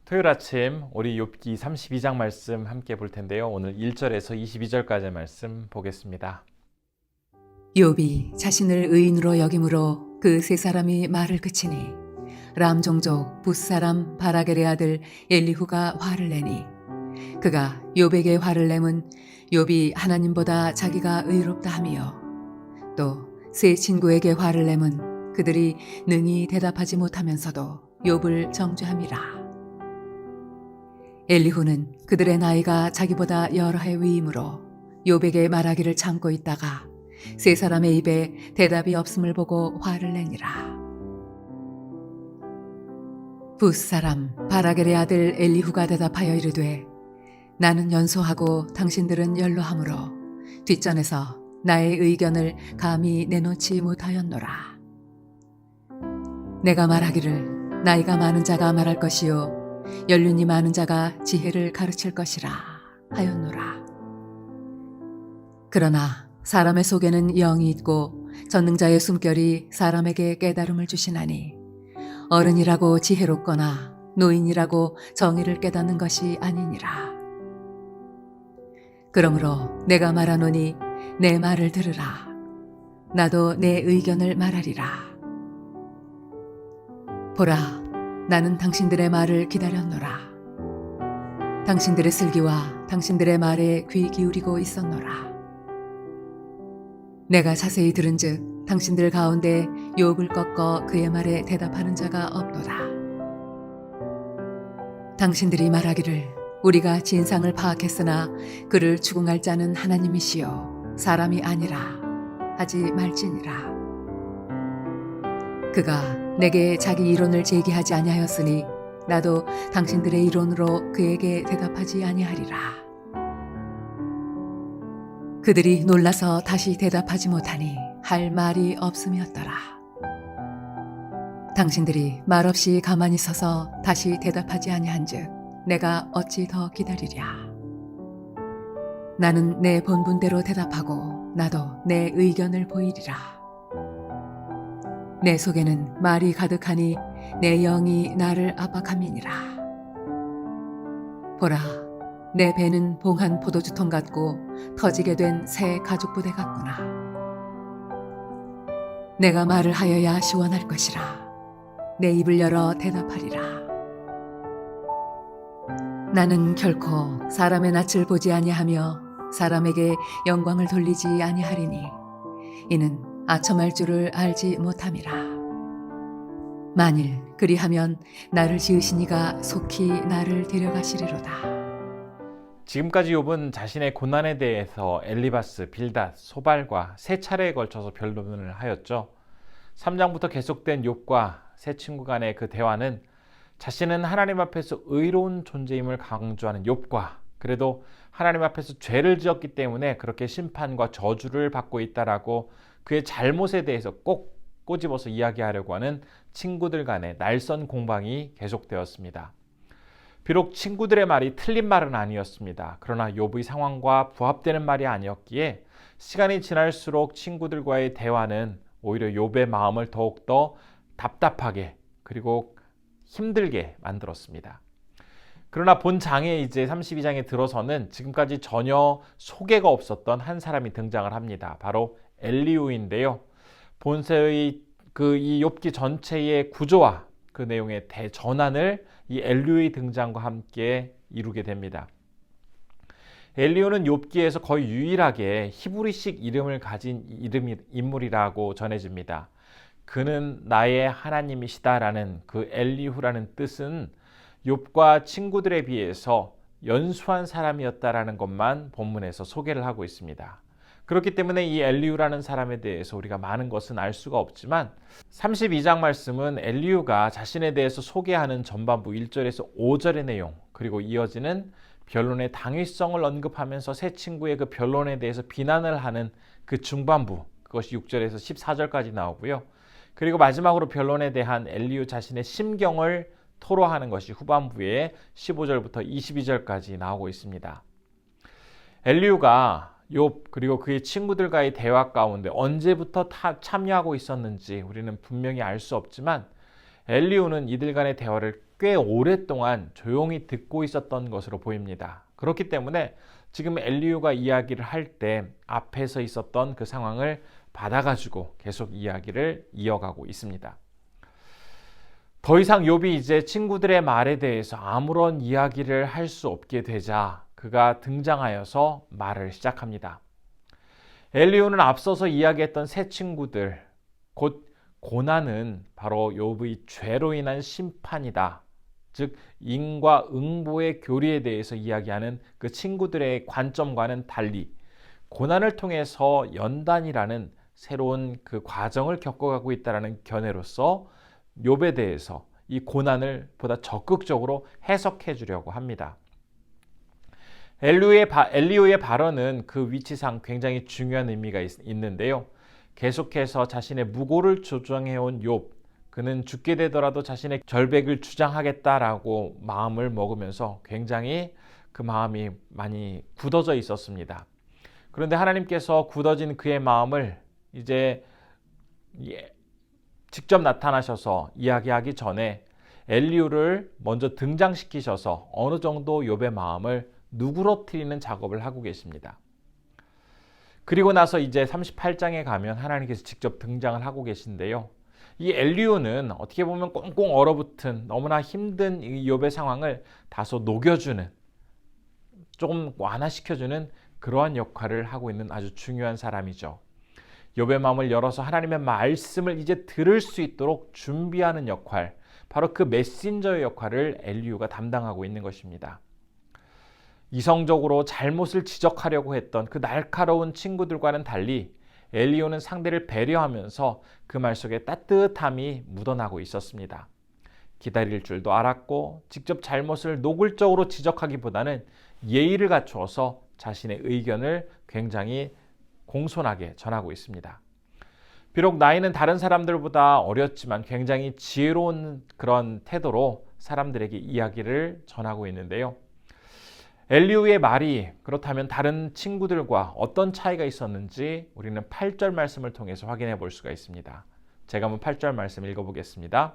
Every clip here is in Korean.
토요일 아침 우리 욥기 32장 말씀 함께 볼 텐데요. 오늘 1절에서 22절까지의 말씀 보겠습니다. 욥이 자신을 의인으로 여김으로 그 세 사람이 말을 그치니 람 종족 붓사람 바라겔의 아들 엘리후가 화를 내니 그가 욥에게 화를 내면 욥이 하나님보다 자기가 의롭다 하며 또 세 친구에게 화를 내면 그들이 능히 대답하지 못하면서도 욥을 정죄함이라. 엘리후는 그들의 나이가 자기보다 여러 해 위이므로 욥에게 말하기를 참고 있다가 세 사람의 입에 대답이 없음을 보고 화를 내니라. 붓사람 바라겔의 아들 엘리후가 대답하여 이르되 나는 연소하고 당신들은 연로하므로 뒷전에서 나의 의견을 감히 내놓지 못하였노라. 내가 말하기를 나이가 많은 자가 말할 것이요 연륜이 많은 자가 지혜를 가르칠 것이라 하였노라. 그러나 사람의 속에는 영이 있고 전능자의 숨결이 사람에게 깨달음을 주시나니 어른이라고 지혜롭거나 노인이라고 정의를 깨닫는 것이 아니니라. 그러므로 내가 말하노니 내 말을 들으라. 나도 내 의견을 말하리라. 보라, 나는 당신들의 말을 기다렸노라. 당신들의 슬기와 당신들의 말에 귀 기울이고 있었노라. 내가 자세히 들은즉 당신들 가운데 욥을 꺾어 그의 말에 대답하는 자가 없도다. 당신들이 말하기를 우리가 진상을 파악했으나 그를 추궁할 자는 하나님이시요 사람이 아니라 하지 말지니라. 그가 내게 자기 이론을 제기하지 아니하였으니 나도 당신들의 이론으로 그에게 대답하지 아니하리라. 그들이 놀라서 다시 대답하지 못하니 할 말이 없음이었더라. 당신들이 말없이 가만히 서서 다시 대답하지 아니한즉 내가 어찌 더 기다리랴. 나는 내 본분대로 대답하고 나도 내 의견을 보이리라. 내 속에는 말이 가득하니 내 영이 나를 압박함이니라. 보라, 내 배는 봉한 포도주통 같고 터지게 된 새 가죽부대 같구나. 내가 말을 하여야 시원할 것이라. 내 입을 열어 대답하리라. 나는 결코 사람의 낯을 보지 아니하며 사람에게 영광을 돌리지 아니하리니 이는 아첨할 줄을 알지 못함이라. 만일 그리하면 나를 지으신 이가 속히 나를 데려가시리로다. 지금까지 욥은 자신의 고난에 대해서 엘리바스, 빌닷, 소발과 세 차례에 걸쳐서 변론을 하였죠. 3장부터 계속된 욥과 세 친구 간의 그 대화는 자신은 하나님 앞에서 의로운 존재임을 강조하는 욥과 그래도 하나님 앞에서 죄를 지었기 때문에 그렇게 심판과 저주를 받고 있다라고 그의 잘못에 대해서 꼭 꼬집어서 이야기하려고 하는 친구들 간의 날선 공방이 계속되었습니다. 비록 친구들의 말이 틀린 말은 아니었습니다. 그러나 욥의 상황과 부합되는 말이 아니었기에 시간이 지날수록 친구들과의 대화는 오히려 욥의 마음을 더욱더 답답하게 그리고 힘들게 만들었습니다. 그러나 본 장에 이제 32장에 들어서는 지금까지 전혀 소개가 없었던 한 사람이 등장을 합니다. 바로 엘리후인데요. 본서의 이 욥기 전체의 구조와 그 내용의 대전환을 이 엘리후의 등장과 함께 이루게 됩니다. 엘리후는 욥기에서 거의 유일하게 히브리식 이름을 가진 인물이라고 전해집니다. 그는 나의 하나님이시다라는 그 엘리후라는 뜻은 욥과 친구들에 비해서 연수한 사람이었다라는 것만 본문에서 소개를 하고 있습니다. 그렇기 때문에 이 엘리후라는 사람에 대해서 우리가 많은 것은 알 수가 없지만 32장 말씀은 엘리후가 자신에 대해서 소개하는 전반부 1절에서 5절의 내용 그리고 이어지는 변론의 당위성을 언급하면서 세 친구의 그 변론에 대해서 비난을 하는 그 중반부 그것이 6절에서 14절까지 나오고요. 그리고 마지막으로 변론에 대한 엘리후 자신의 심경을 토로하는 것이 후반부에 15절부터 22절까지 나오고 있습니다. 엘리후가 욥 그리고 그의 친구들과의 대화 가운데 언제부터 참여하고 있었는지 우리는 분명히 알 수 없지만 엘리후는 이들 간의 대화를 꽤 오랫동안 조용히 듣고 있었던 것으로 보입니다. 그렇기 때문에 지금 엘리후가 이야기를 할 때 앞에서 있었던 그 상황을 받아가지고 계속 이야기를 이어가고 있습니다. 더 이상 욥이 이제 친구들의 말에 대해서 아무런 이야기를 할 수 없게 되자 그가 등장하여서 말을 시작합니다. 엘리후는 앞서서 이야기했던 새 친구들, 곧 고난은 바로 욥의 죄로 인한 심판이다. 즉 인과 응보의 교리에 대해서 이야기하는 그 친구들의 관점과는 달리 고난을 통해서 연단이라는 새로운 그 과정을 겪어가고 있다는 견해로서 욥에 대해서 이 고난을 보다 적극적으로 해석해 주려고 합니다. 엘리후의 발언은 그 위치상 굉장히 중요한 의미가 있는데요. 계속해서 자신의 무고를 주장해온 욥, 그는 죽게 되더라도 자신의 결백을 주장하겠다라고 마음을 먹으면서 굉장히 그 마음이 많이 굳어져 있었습니다. 그런데 하나님께서 굳어진 그의 마음을 이제 직접 나타나셔서 이야기하기 전에 엘리후를 먼저 등장시키셔서 어느 정도 욥의 마음을 누그러뜨리는 작업을 하고 계십니다. 그리고 나서 이제 38장에 가면 하나님께서 직접 등장을 하고 계신데요. 이 엘리후는 어떻게 보면 꽁꽁 얼어붙은 너무나 힘든 이 욥의 상황을 다소 녹여주는, 조금 완화시켜주는 그러한 역할을 하고 있는 아주 중요한 사람이죠. 욥의 마음을 열어서 하나님의 말씀을 이제 들을 수 있도록 준비하는 역할, 바로 그 메신저의 역할을 엘리후가 담당하고 있는 것입니다. 이성적으로 잘못을 지적하려고 했던 그 날카로운 친구들과는 달리 엘리후는 상대를 배려하면서 그 말 속에 따뜻함이 묻어나고 있었습니다. 기다릴 줄도 알았고 직접 잘못을 노골적으로 지적하기보다는 예의를 갖추어서 자신의 의견을 굉장히 공손하게 전하고 있습니다. 비록 나이는 다른 사람들보다 어렸지만 굉장히 지혜로운 그런 태도로 사람들에게 이야기를 전하고 있는데요. 엘리후의 말이 그렇다면 다른 친구들과 어떤 차이가 있었는지 우리는 8절 말씀을 통해서 확인해 볼 수가 있습니다. 제가 한번 8절 말씀 읽어보겠습니다.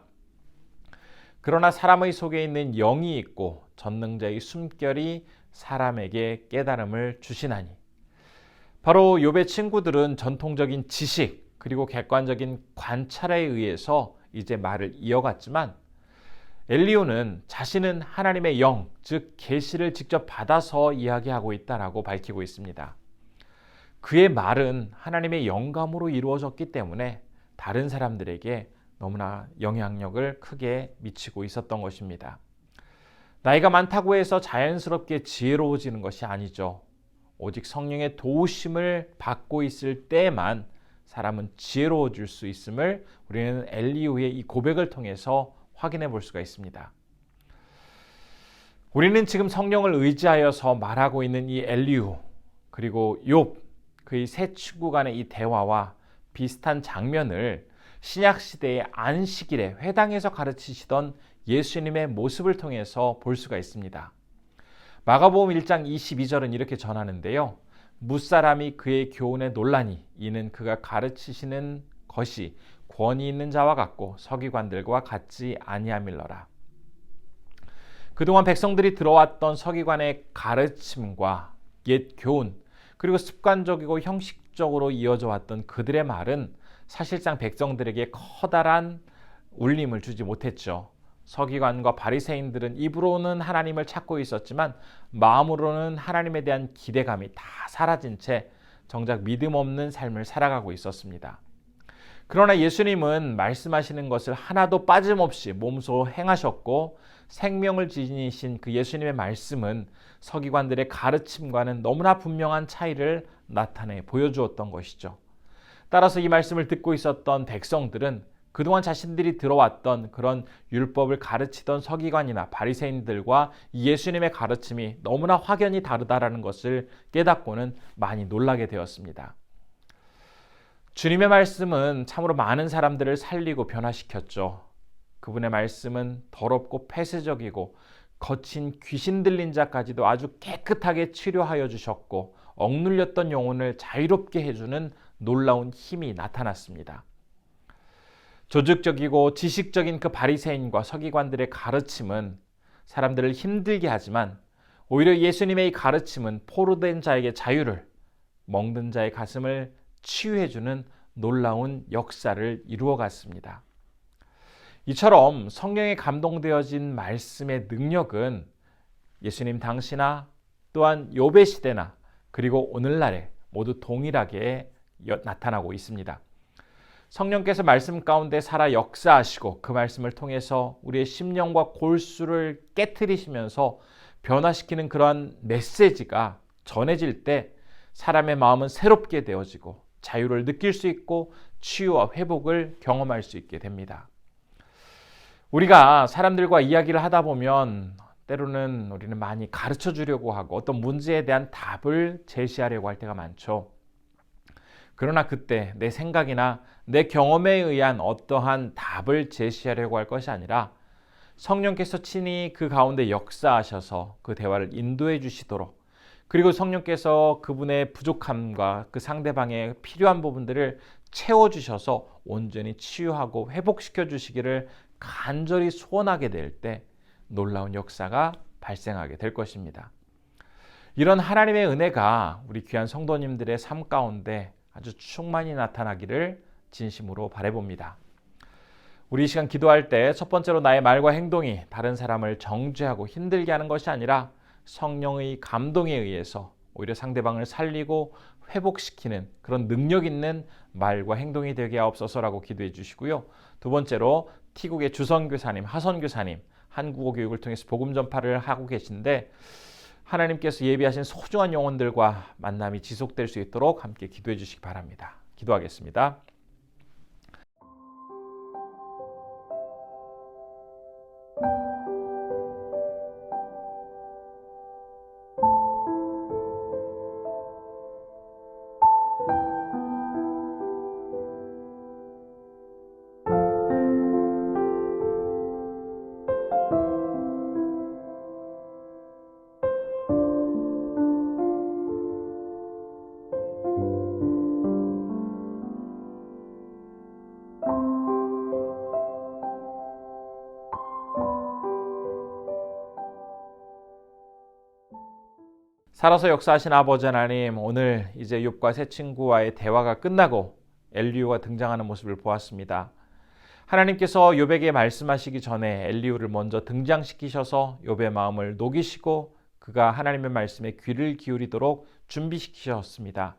그러나 사람의 속에 있는 영이 있고 전능자의 숨결이 사람에게 깨달음을 주시나니. 바로 욥의 친구들은 전통적인 지식 그리고 객관적인 관찰에 의해서 이제 말을 이어갔지만 엘리후는 자신은 하나님의 영, 즉 계시를 직접 받아서 이야기하고 있다라고 밝히고 있습니다. 그의 말은 하나님의 영감으로 이루어졌기 때문에 다른 사람들에게 너무나 영향력을 크게 미치고 있었던 것입니다. 나이가 많다고 해서 자연스럽게 지혜로워지는 것이 아니죠. 오직 성령의 도우심을 받고 있을 때만 사람은 지혜로워질 수 있음을 우리는 엘리후의 이 고백을 통해서 확인해 볼 수가 있습니다. 우리는 지금 성령을 의지하여서 말하고 있는 이 엘리후 그리고 욥 그의 세 친구 간의 이 대화와 비슷한 장면을 신약시대의 안식일에 회당에서 가르치시던 예수님의 모습을 통해서 볼 수가 있습니다. 마가복음 1장 22절은 이렇게 전하는데요. 무사람이 그의 교훈에 놀라니 이는 그가 가르치시는 것이 권위 있는 자와 같고 서기관들과 같지 아니함일러라. 그동안 백성들이 들어왔던 서기관의 가르침과 옛 교훈 그리고 습관적이고 형식적으로 이어져 왔던 그들의 말은 사실상 백성들에게 커다란 울림을 주지 못했죠. 서기관과 바리새인들은 입으로는 하나님을 찾고 있었지만 마음으로는 하나님에 대한 기대감이 다 사라진 채 정작 믿음 없는 삶을 살아가고 있었습니다. 그러나 예수님은 말씀하시는 것을 하나도 빠짐없이 몸소 행하셨고 생명을 지니신 그 예수님의 말씀은 서기관들의 가르침과는 너무나 분명한 차이를 나타내 보여주었던 것이죠. 따라서 이 말씀을 듣고 있었던 백성들은 그동안 자신들이 들어왔던 그런 율법을 가르치던 서기관이나 바리새인들과 예수님의 가르침이 너무나 확연히 다르다라는 것을 깨닫고는 많이 놀라게 되었습니다. 주님의 말씀은 참으로 많은 사람들을 살리고 변화시켰죠. 그분의 말씀은 더럽고 폐쇄적이고 거친 귀신 들린 자까지도 아주 깨끗하게 치료하여 주셨고 억눌렸던 영혼을 자유롭게 해주는 놀라운 힘이 나타났습니다. 조직적이고 지식적인 그 바리새인과 서기관들의 가르침은 사람들을 힘들게 하지만 오히려 예수님의 이 가르침은 포로된 자에게 자유를, 멍든 자의 가슴을 치유해주는 놀라운 역사를 이루어갔습니다. 이처럼 성령에 감동되어진 말씀의 능력은 예수님 당시나 또한 욥의 시대나 그리고 오늘날에 모두 동일하게 나타나고 있습니다. 성령께서 말씀 가운데 살아 역사하시고 그 말씀을 통해서 우리의 심령과 골수를 깨트리시면서 변화시키는 그러한 메시지가 전해질 때 사람의 마음은 새롭게 되어지고 자유를 느낄 수 있고 치유와 회복을 경험할 수 있게 됩니다. 우리가 사람들과 이야기를 하다 보면 때로는 우리는 많이 가르쳐 주려고 하고 어떤 문제에 대한 답을 제시하려고 할 때가 많죠. 그러나 그때 내 생각이나 내 경험에 의한 어떠한 답을 제시하려고 할 것이 아니라 성령께서 친히 그 가운데 역사하셔서 그 대화를 인도해 주시도록, 그리고 성령께서 그분의 부족함과 그 상대방의 필요한 부분들을 채워주셔서 온전히 치유하고 회복시켜 주시기를 간절히 소원하게 될 때 놀라운 역사가 발생하게 될 것입니다. 이런 하나님의 은혜가 우리 귀한 성도님들의 삶 가운데 아주 충만히 나타나기를 진심으로 바라봅니다. 우리 이 시간 기도할 때 첫 번째로 나의 말과 행동이 다른 사람을 정죄하고 힘들게 하는 것이 아니라 성령의 감동에 의해서 오히려 상대방을 살리고 회복시키는 그런 능력 있는 말과 행동이 되게 하옵소서라고 기도해 주시고요. 두 번째로 티국의 주선교사님, 하선교사님, 한국어 교육을 통해서 복음 전파를 하고 계신데 하나님께서 예비하신 소중한 영혼들과 만남이 지속될 수 있도록 함께 기도해 주시기 바랍니다. 기도하겠습니다. 살아서 역사하신 아버지 하나님, 오늘 이제 욥과 세 친구와의 대화가 끝나고 엘리후가 등장하는 모습을 보았습니다. 하나님께서 욥에게 말씀하시기 전에 엘리후를 먼저 등장시키셔서 욥의 마음을 녹이시고 그가 하나님의 말씀에 귀를 기울이도록 준비시키셨습니다.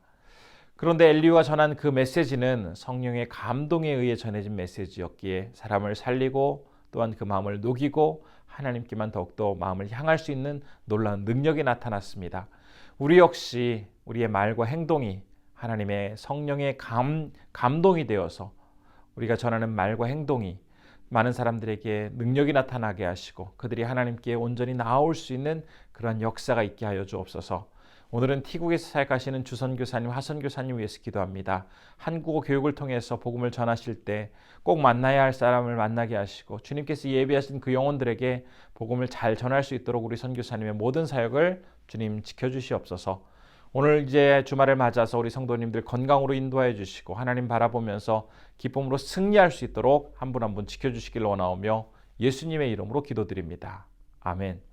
그런데 엘리후가 전한 그 메시지는 성령의 감동에 의해 전해진 메시지였기에 사람을 살리고 또한 그 마음을 녹이고 하나님께만 더욱더 마음을 향할 수 있는 놀라운 능력이 나타났습니다. 우리 역시 우리의 말과 행동이 하나님의 성령의 감동이 되어서 우리가 전하는 말과 행동이 많은 사람들에게 능력이 나타나게 하시고 그들이 하나님께 온전히 나아올 수 있는 그런 역사가 있게 하여 주옵소서. 오늘은 티국에서 사역하시는 주선교사님, 하선교사님 위해서 기도합니다. 한국어 교육을 통해서 복음을 전하실 때 꼭 만나야 할 사람을 만나게 하시고 주님께서 예비하신 그 영혼들에게 복음을 잘 전할 수 있도록 우리 선교사님의 모든 사역을 주님 지켜주시옵소서. 오늘 이제 주말을 맞아서 우리 성도님들 건강으로 인도하여 주시고 하나님 바라보면서 기쁨으로 승리할 수 있도록 한 분 한 분 지켜주시길 원하오며 예수님의 이름으로 기도드립니다. 아멘.